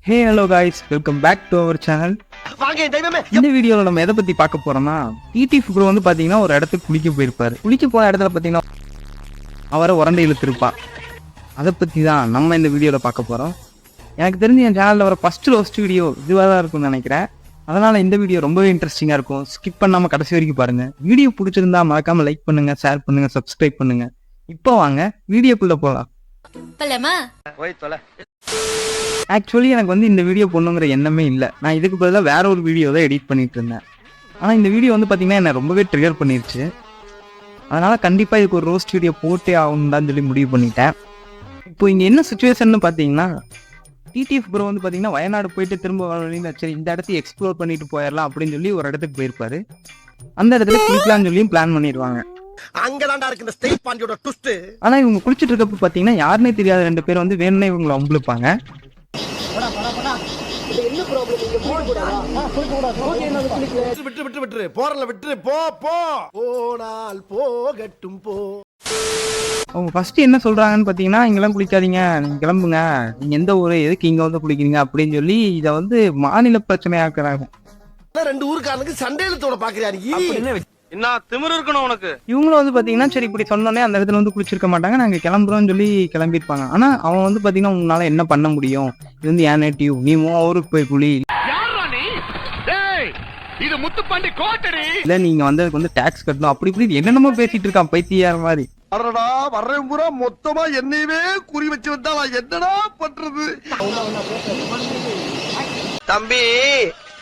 Hey hello guys, welcome back to our channel. இந்த வீடியோவில் நம்ம எதை பற்றி பார்க்க போகிறோம்னா, டிடிஎஃப் ப்ரோ வந்து பார்த்தீங்கன்னா ஒரு இடத்துக்கு குளிக்க போயிருப்பார். குளிக்க போன இடத்துல பார்த்தீங்கன்னா அவரை உரண்டை இழுத்துருப்பா. அதை பற்றி தான் நம்ம இந்த வீடியோவில் பார்க்க போகிறோம். எனக்கு தெரிஞ்சு என் சேனலில் வர ஃபஸ்ட் வீடியோ இதுவாக தான் இருக்கும்னு நினைக்கிறேன். அதனால் இந்த வீடியோ ரொம்பவே இன்ட்ரெஸ்டிங்காக இருக்கும். ஸ்கிப் பண்ணாமல் கடைசி வரைக்கும் பாருங்கள். வீடியோ பிடிச்சிருந்தா மறக்காமல் லைக் பண்ணுங்கள், ஷேர் பண்ணுங்கள், சப்ஸ்கிரைப் பண்ணுங்கள். இப்போ வாங்க வீடியோக்குள்ளே போகலாம். ஆக்சுவலி எனக்கு வந்து இந்த வீடியோ போடணுங்கிற எண்ணமே இல்லை. நான் இதுக்கு பதிலாக வேற ஒரு வீடியோ தான் எடிட் பண்ணிட்டு இருந்தேன். ஆனால் இந்த வீடியோ வந்து பார்த்தீங்கன்னா என்னை ரொம்பவே ட்ரிகர் பண்ணிருச்சு. அதனால் கண்டிப்பாக இதுக்கு ஒரு ரோஸ்ட் வீடியோ போட்டே ஆகணும்னு சொல்லி முடிவு பண்ணிட்டேன். இப்போ இங்கே என்ன சுச்சுவேஷன் பார்த்தீங்கன்னா, டிடிஎஃப் ப்ரோ வந்து பார்த்தீங்கன்னா வயநாடு போயிட்டு திரும்ப வழியில் சரி இந்த இடத்தையும் எக்ஸ்ப்ளோர் பண்ணிட்டு போயிடலாம் அப்படின்னு சொல்லி ஒரு இடத்துக்கு போயிருப்பாரு. அந்த இடத்துல குளிக்கலாம்னு சொல்லியும் பிளான் பண்ணிடுவாங்க. ஆனா இவங்க குளிச்சுட்டு இருக்கப்ப பாத்தீங்கன்னா யாருன்னே தெரியாத ரெண்டு பேர் வந்து வேணும்னே இவங்களை அம்புழுப்பாங்க. அவங்க ஃபர்ஸ்ட் என்ன சொல்றாங்கன்னு பாத்தீங்கன்னா, இங்கெல்லாம் குளிக்காதீங்க, நீங்க கிளம்புங்க, நீங்க எந்த ஊரு, எதுக்கு இங்க வந்து குளிக்கிறீங்க அப்படின்னு சொல்லி இதை வந்து மாநில பிரச்சனையாக்குறாங்க. ரெண்டு ஊருக்காரனுக்கு சண்டையிலத்தோட பாக்குறாரு. என்ன திமிரு இருக்கணும் உனக்கு. இவங்களும் வந்து பாத்தீங்கன்னா சரி இப்படி சொன்னோன்னே அந்த இடத்துல வந்து குளிச்சிருக்க மாட்டாங்க, நாங்க கிளம்புறோம்னு சொல்லி கிளம்பிருப்பாங்க. ஆனா அவன் வந்து பாத்தீங்கன்னா உன்னால என்ன பண்ண முடியும், இது வந்து ஏன் நேட்டிவ், நீ ஊருக்கு போய் குளி, இது முத்துப்பாண்டி கோட்டரி இல்ல நீங்க வந்ததுக்கு வந்து டாக்ஸ் கட்டணும், அப்படி இப்படி என்னென்னமோ பேசிட்டு இருக்கான் பைத்தியார மாதிரி. அடடா வர்றேன் பூரா மொத்தமா என்னையவே குறி வச்சு வந்தா நான் என்னடா பண்றது. தம்பி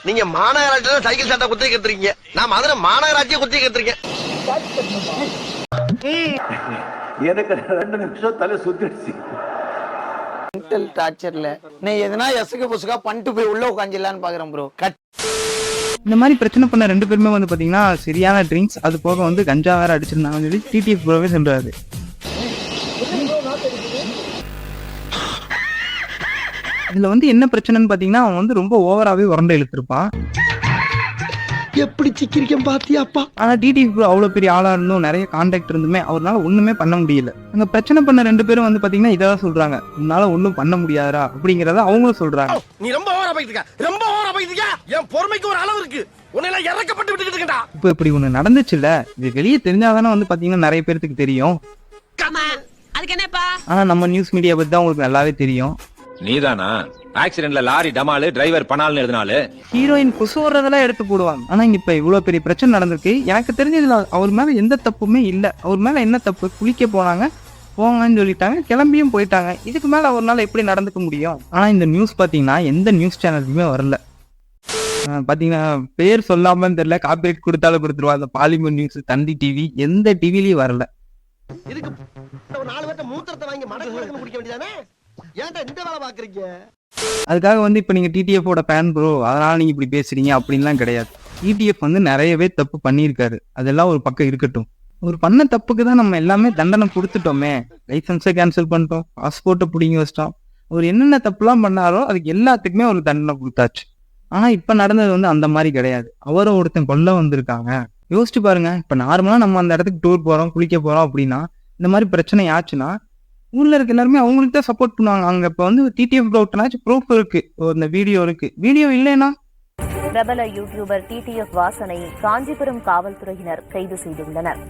நீங்க மாநகராட்சியில சைக்கிள் சட்டை குத்தி கத்துறீங்க, நான் மதுரை மாநகராட்சியை குத்தி கத்துறீங்க. எனக்கு 2 நிமிஷம் தலை சுத்திடுச்சு. மென்டல் டார்ச்சர்ல நீ எதனா எசுக்கு புசுக்கா பண்ணிட்டு போய் உள்ள உட்காந்துலான்னு பாக்குறேன் ப்ரோ. இந்த மாதிரி பிரச்சனை பண்ண ரெண்டு பேருமே வந்து பாத்தீங்கன்னா சரியான ட்ரிங்க்ஸ், அது போக வந்து கஞ்சா வேற அடிச்சிருந்தாங்கன்னு சொல்லி டிடிஎஃப் ப்ரோவே சொல்றாரு. இதுல வந்து என்ன பிரச்சனைன்னு பாத்தீங்கன்னா, அவன் வந்து ரொம்ப ஓவராவே உரண்டை இழுத்திருப்பான். எப்படி சிக்கிரிக்கம் பாத்தியாப்பா. ஆனா டிடிஎஃப் ப்ரோ அவ்வளவு பெரிய ஆளா இருந்தும் நிறைய கான்டாக்ட் இருந்துமே அவரால் ஒண்ணுமே பண்ண முடியல. அங்க பிரச்சனை பண்ண ரெண்டு பேரும் வந்து பாத்தீங்கன்னா இதான் சொல்றாங்க, உன்னால ஒண்ணும் பண்ண முடியாதா அப்படிங்கறத அவங்களும் சொல்றாங்க. நீ ரொம்ப ஓவரா போயிட்டு இருக்க, ரொம்ப ஓவரா போயிட்டு இருக்க, என் பொறுமைக்கு ஒரு அளவு இருக்கு, உன்னை இறக்கப்பட்டு விட்டுக்கிட்டு இருக்கடா. இப்ப இப்படி ஒண்ணு நடந்துச்சுல்ல, இது வெளியே தெரிஞ்சாதானே வந்து பாத்தீங்கன்னா நிறைய பேருக்கு தெரியும். ஆனா நம்ம நியூஸ் மீடியா பத்தி தான் உங்களுக்கு நல்லாவே தெரியும். நீதானா ஆக்சிடென்ட்ல லாரி டமாலு டிரைவர் பனால்னு எழுதினாலு ஹீரோயின் குசுவறதெல்லாம் எடுத்து போடுவாங்க. ஆனா இப்ப இவ்வளவு பெரிய பிரச்சனை நடந்திருக்கு. எனக்கு தெரிஞ்சதுல அவர் மேல எந்த தப்புமே இல்ல. அவர் மேல என்ன தப்பு, குளிக்க போனாங்க, போங்கன்னு சொல்லிட்டாங்க, கிளம்பியும் போயிட்டாங்க. இதுக்கு மேல அவர்னால எப்படி நடந்துக்க முடியும்? ஆனா இந்த நியூஸ் பாத்தீங்கன்னா எந்த நியூஸ் சேனலுக்குமே வரல. பாத்தீங்கன்னா பேர் சொல்லாமன்னு தெரியல, காப்பிரைட் கொடுத்தாலும் கொடுத்துருவாங்க. பாலிமர் நியூஸ், தந்தி டிவி, எந்த டிவிலயும் வரல. இதுக்கு ஒரு 4 பேர்ட்ட மூத்திரத்தை வாங்கி மடக்கு குடிக்க வேண்டியதானே, ஏன்டா இந்த வேலை பாக்குறீங்க? அதுக்காக வந்து இப்ப நீங்க டிடிஎஃப் ஃபேன் ப்ரோ அதனால நீங்க இப்படி பேசுறீங்க அப்படின்லாம் கிடையாது. டிடிஎஃப் வந்து நிறையவே தப்பு பண்ணியிருக்காரு, அதெல்லாம் ஒரு பக்கம் இருக்கட்டும். ஒரு பண்ண தப்புக்கு தான் நம்ம எல்லாமே தண்டனை கொடுத்துட்டோமே. லைசன்ஸை கேன்சல் பண்ணிட்டோம், பாஸ்போர்ட்டை பிடிங்கி வச்சிட்டோம். ஒரு என்னென்ன தப்புலாம் பண்ணாரோ அதுக்கு எல்லாத்துக்குமே ஒரு தண்டனை கொடுத்தாச்சு. ஆனா இப்ப நடந்தது வந்து அந்த மாதிரி கிடையாது. அவரும் ஒருத்தன் கொல்ல வந்திருக்காங்க. யோசிச்சு பாருங்க, இப்ப நார்மலா நம்ம அந்த இடத்துக்கு டூர் போறோம், குளிக்க போறோம் அப்படின்னா இந்த மாதிரி பிரச்சனை ஆச்சுன்னா ஊர்ல இருக்க எல்லாருமே அவங்களுக்கு தான் சப்போர்ட் பண்ணுவாங்க. அங்க இப்ப வந்து டிடிஎஃப் ப்ரோட்டனாச்சும் ப்ரூஃப் இருக்கு, இந்த வீடியோ இருக்கு. வீடியோ இல்லைன்னா பிரபல யூடியூபர் டிடிஎஃப் வாசனை காஞ்சிபுரம் காவல்துறையினர் கைது செய்துள்ளனர்.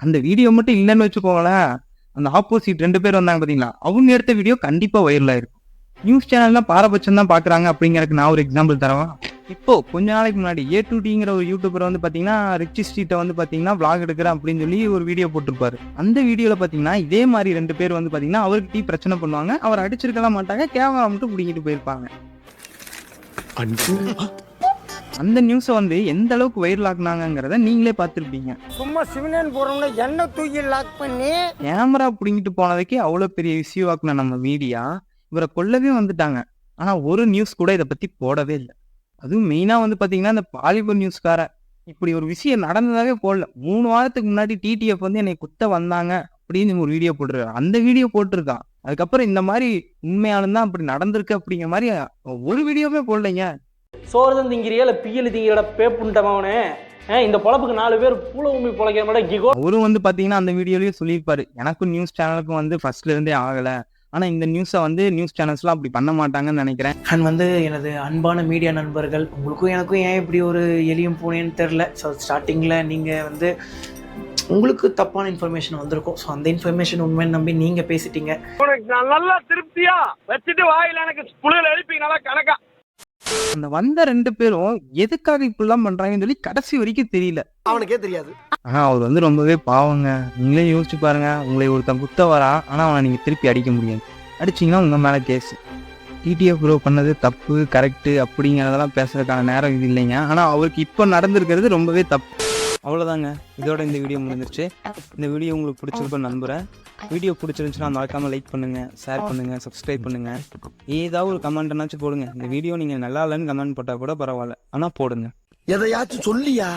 அந்த வீடியோ மட்டும் இல்லைன்னு வச்சுக்கோங்களேன், அந்த ஆப்போசிட் 2 பேர் வந்தாங்க பாத்தீங்களா, அவங்க எடுத்த வீடியோ கண்டிப்பா வைரல் ஆயிருக்கும். நியூஸ் சேனல்லாம் பாரபட்சம் தான் பாக்குறாங்க அப்படிங்கறதுக்கு நான் ஒரு எக்ஸாம்பிள் தரவா. இப்போ கொஞ்ச நாளைக்கு முன்னாடி A2Dங்கிற ஒரு யூடியூபர் வந்து பாத்தீங்கன்னா ரிச்சி ஸ்ட்ரீட்டை வந்து பாத்தீங்கன்னா vlog எடுக்கிறேன் அப்படின்னு சொல்லி ஒரு வீடியோ போட்டிருப்பாரு. அந்த வீடியோல பாத்தீங்கன்னா இதே மாதிரி 2 பேர் வந்து பாத்தீங்கன்னா அவருக்கு பிரச்சனை பண்ணுவாங்க. அவர் அடிச்சிருக்கலாம் மாட்டாங்க, கேமரா மட்டும் பிடிங்கிட்டு போயிருப்பாங்க. அந்த நியூஸை வந்து எந்த அளவுக்கு வைரல் ஆக்குனாங்கிறத நீங்களே பார்த்துருப்பீங்க. சும்மா சிவனேன் போறவங்க என்ன தூக்கி லாக் பண்ணி கேமரா பிடிங்கிட்டு போனதுக்கே அவ்வளவு பெரிய இஷ்யூ ஆக்குன நம்ம மீடியா இவரை கொல்லவே வந்துட்டாங்க. ஆனா ஒரு நியூஸ் கூட இதை பத்தி போடவே இல்லை. அதுவும் மெயினா வந்து பாத்தீங்கன்னா இந்த பாலிவுட் நியூஸ்கார இப்படி ஒரு விஷயம் நடந்ததாவே போடல. 3 வாரத்துக்கு முன்னாடி டிடிஎஃப் வந்து என்னை குத்த வந்தாங்க அப்படின்னு ஒரு வீடியோ போட்டிருக்காரு. அந்த வீடியோ போட்டிருக்கான். அதுக்கப்புறம் இந்த மாதிரி உண்மையாலும் தான் அப்படி நடந்திருக்கு அப்படிங்கிற மாதிரி ஒரு வீடியோவே போடலைங்க. சோறுதான் திங்கிறியா இல்ல பியல் திங்கிறட பேப்புண்டமாவனே, இந்த பொழப்புக்கு 4 பேர் பூல உண்மை பொழைக்கிற மாதிரி கிகோ. அவரும் வந்து பாத்தீங்கன்னா அந்த வீடியோலயே சொல்லியிருப்பாரு, எனக்கும் நியூஸ் சேனலுக்கும் வந்து ஃபர்ஸ்ட்ல இருந்தே ஆகல, ஆனால் இந்த நியூஸை வந்து நியூஸ் சேனல்ஸ்லாம் அப்படி பண்ண மாட்டாங்கன்னு நினைக்கிறேன். அண்ட் வந்து எனது அன்பான மீடியா நண்பர்கள், உங்களுக்கும் எனக்கும் ஏன் இப்படி ஒரு எலியும் பூனைன்னு தெரில. ஸோ ஸ்டார்டிங்கில் நீங்கள் வந்து உங்களுக்கு தப்பான இன்ஃபர்மேஷன் வந்திருக்கும். ஸோ அந்த இன்ஃபர்மேஷன் உண்மைன்னு நம்பி நீங்கள் பேசிட்டீங்க. உனக்கு நான் நல்லா திருப்தியா வச்சுட்டு வாயில எனக்கு புழுல எழுப்பி நல்லா கணக்கா. அந்த வந்த 2 பேரும் எதுக்காக இப்படிலாம் பண்றாங்கன்னு சொல்லி கடைசி வரைக்கும் தெரியல. அவனுக்கே தெரியாது. ஆனா அவர் வந்து ரொம்பவே பாவங்க. நீங்களே யோசிச்சு பாருங்க, உங்களை ஒருத்தன் குத்த வரா, ஆனா அவனை நீங்க திருப்பி அடிக்க முடியாது. அடிச்சீங்கன்னா உங்க மேல கேஸ். டிடிஎஃப் ப்ரோ பண்ணது தப்பு கரெக்டு அப்படிங்கிறதெல்லாம் பேசுறதுக்கான நேரம் இது இல்லைங்க. ஆனா அவருக்கு இப்போ நடந்திருக்கிறது ரொம்பவே தப்பு. அவ்வளோதாங்க, இதோட இந்த வீடியோ முடிஞ்சிருச்சு. இந்த வீடியோ உங்களுக்கு பிடிச்சிருக்குன்னு நம்புகிறேன். வீடியோ பிடிச்சிருந்துச்சுன்னா மறக்காமல் லைக் பண்ணுங்கள், ஷேர் பண்ணுங்கள், சப்ஸ்கிரைப் பண்ணுங்கள். ஏதாவது ஒரு கமெண்ட்னாச்சும் போடுங்க. இந்த வீடியோ நீங்கள் நல்லா இல்லைன்னு கமெண்ட் போட்டால் கூட பரவாயில்ல, ஆனால் போடுங்க. எதையாச்சும் சொல்லியா